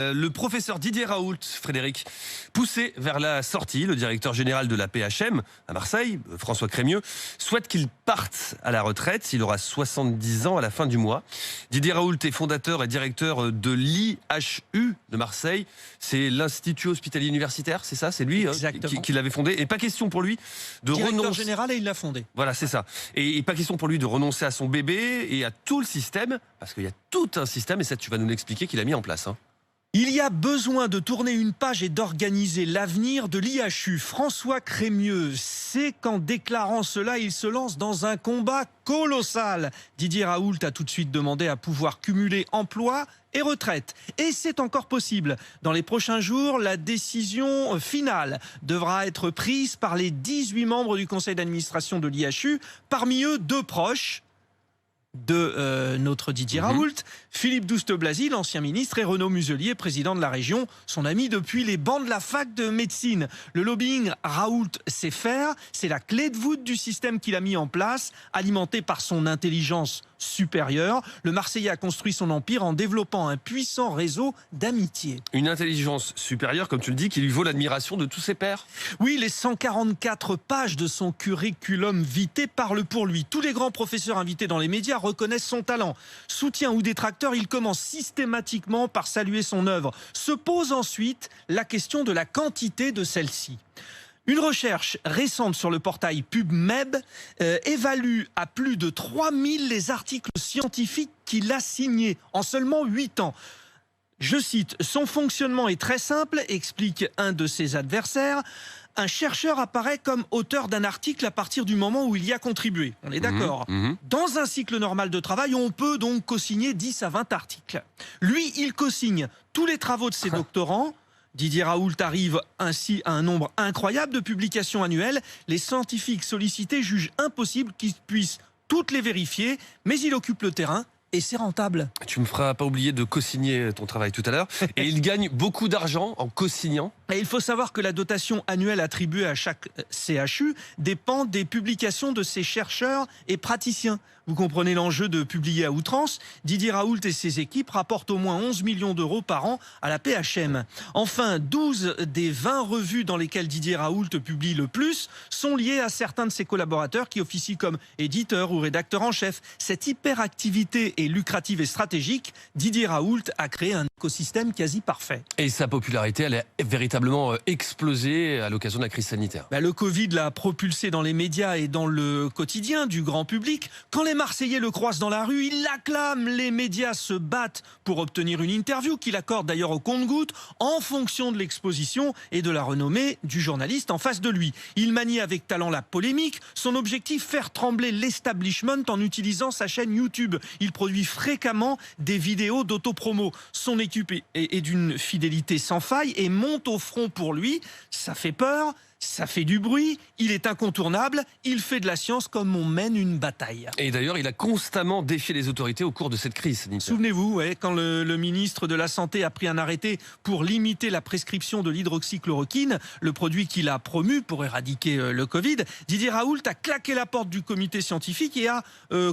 Le professeur Didier Raoult, Frédéric, poussé vers la sortie, le directeur général de la PHM à Marseille, François Crémieux, souhaite qu'il parte à la retraite. Il aura 70 ans à la fin du mois. Didier Raoult est fondateur et directeur de l'IHU de Marseille. C'est l'Institut Hospitalier Universitaire, c'est ça? C'est lui qui l'avait fondé. Et pas question pour lui de renoncer. Directeur général et il l'a fondé. Voilà, c'est ça. Et pas question pour lui de renoncer à son bébé et à tout le système, parce qu'il y a tout un système, et ça tu vas nous l'expliquer, qu'il a mis en place. Il y a besoin de tourner une page et d'organiser l'avenir de l'IHU. François Crémieux sait qu'en déclarant cela, il se lance dans un combat colossal. Didier Raoult a tout de suite demandé à pouvoir cumuler emploi et retraite. Et c'est encore possible. Dans les prochains jours, la décision finale devra être prise par les 18 membres du conseil d'administration de l'IHU, parmi eux 2 proches de notre Didier Raoult, Philippe Douste-Blazy, l'ancien ministre, et Renaud Muselier, président de la région, son ami depuis les bancs de la fac de médecine. Le lobbying Raoult sait faire, c'est la clé de voûte du système qu'il a mis en place, alimenté par son intelligence supérieure. Le Marseillais a construit son empire en développant un puissant réseau d'amitié. Une intelligence supérieure, comme tu le dis, qui lui vaut l'admiration de tous ses pairs. Oui, les 144 pages de son curriculum vitae parlent pour lui. Tous les grands professeurs invités dans les médias reconnaissent son talent. Soutien ou détracteur, il commence systématiquement par saluer son œuvre. Se pose ensuite la question de la quantité de celle-ci. Une recherche récente sur le portail PubMed évalue à plus de 3000 les articles scientifiques qu'il a signés en seulement 8 ans. Je cite, « Son fonctionnement est très simple », explique un de ses adversaires. Un chercheur apparaît comme auteur d'un article à partir du moment où il y a contribué. On est d'accord. Dans un cycle normal de travail, on peut donc co-signer 10 à 20 articles. Lui, il co-signe tous les travaux de ses doctorants. Didier Raoult arrive ainsi à un nombre incroyable de publications annuelles. Les scientifiques sollicités jugent impossible qu'ils puissent toutes les vérifier, mais il occupe le terrain. Et c'est rentable. Tu me feras pas oublier de co-signer ton travail tout à l'heure. Et il gagne beaucoup d'argent en co-signant. Et il faut savoir que la dotation annuelle attribuée à chaque CHU dépend des publications de ses chercheurs et praticiens. Vous comprenez l'enjeu de publier à outrance. Didier Raoult et ses équipes rapportent au moins 11 millions d'euros par an à la PHM. Enfin, 12 des 20 revues dans lesquelles Didier Raoult publie le plus sont liées à certains de ses collaborateurs qui officient comme éditeurs ou rédacteurs en chef. Cette hyperactivité est lucrative et stratégique. Didier Raoult a créé un écosystème quasi parfait. Et sa popularité, elle a véritablement explosé à l'occasion de la crise sanitaire. Le Covid l'a propulsé dans les médias et dans le quotidien du grand public. Quand les Marseillais le croisent dans la rue, ils l'acclament. Les médias se battent pour obtenir une interview qu'il accorde d'ailleurs au compte-gouttes en fonction de l'exposition et de la renommée du journaliste en face de lui. Il manie avec talent la polémique. Son objectif, faire trembler l'establishment en utilisant sa chaîne YouTube. Il produit fréquemment des vidéos d'autopromo. Son équipe est d'une fidélité sans faille et monte au front pour lui. Ça fait peur. Ça fait du bruit, il est incontournable, il fait de la science comme on mène une bataille. Et d'ailleurs, il a constamment défié les autorités au cours de cette crise sanitaire. Souvenez-vous, quand le ministre de la Santé a pris un arrêté pour limiter la prescription de l'hydroxychloroquine, le produit qu'il a promu pour éradiquer le Covid, Didier Raoult a claqué la porte du comité scientifique et a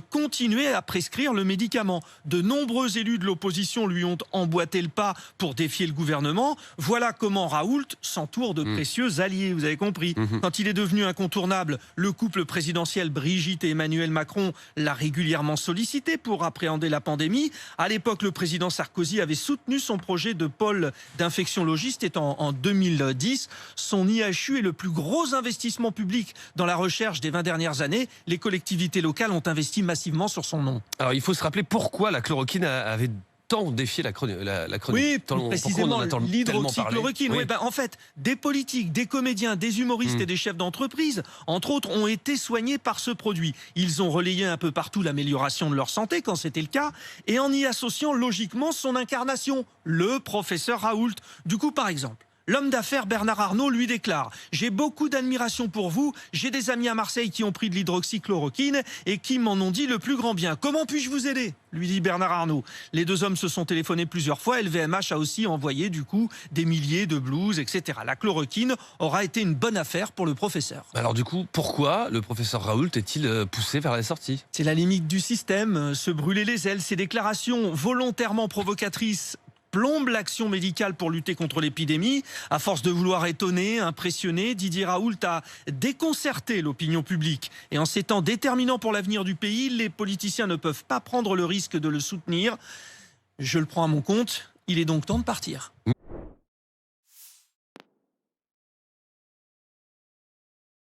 continué à prescrire le médicament. De nombreux élus de l'opposition lui ont emboîté le pas pour défier le gouvernement. Voilà comment Raoult s'entoure de précieux alliés, vous avez compris. Quand il est devenu incontournable, le couple présidentiel Brigitte et Emmanuel Macron l'a régulièrement sollicité pour appréhender la pandémie. À l'époque, le président Sarkozy avait soutenu son projet de pôle d'infectiologiste et en 2010. Son IHU est le plus gros investissement public dans la recherche des 20 dernières années. Les collectivités locales ont investi massivement sur son nom. Alors, il faut se rappeler pourquoi la chloroquine avait tant défier la chronique. Oui, précisément l'hydroxychloroquine. Oui. En fait, des politiques, des comédiens, des humoristes et des chefs d'entreprise, entre autres, ont été soignés par ce produit. Ils ont relayé un peu partout l'amélioration de leur santé quand c'était le cas, et en y associant logiquement son incarnation, le professeur Raoult. Du coup, par exemple, l'homme d'affaires Bernard Arnault lui déclare « J'ai beaucoup d'admiration pour vous, j'ai des amis à Marseille qui ont pris de l'hydroxychloroquine et qui m'en ont dit le plus grand bien. Comment puis-je vous aider ?» lui dit Bernard Arnault. Les deux hommes se sont téléphonés plusieurs fois. LVMH a aussi envoyé du coup des milliers de blouses, etc. La chloroquine aura été une bonne affaire pour le professeur. Alors du coup, pourquoi le professeur Raoult est-il poussé vers la sortie? C'est la limite du système, se brûler les ailes. Ces déclarations volontairement provocatrices plombe l'action médicale pour lutter contre l'épidémie. À force de vouloir étonner, impressionner, Didier Raoult a déconcerté l'opinion publique. Et en ces temps déterminants pour l'avenir du pays, les politiciens ne peuvent pas prendre le risque de le soutenir. Je le prends à mon compte, il est donc temps de partir.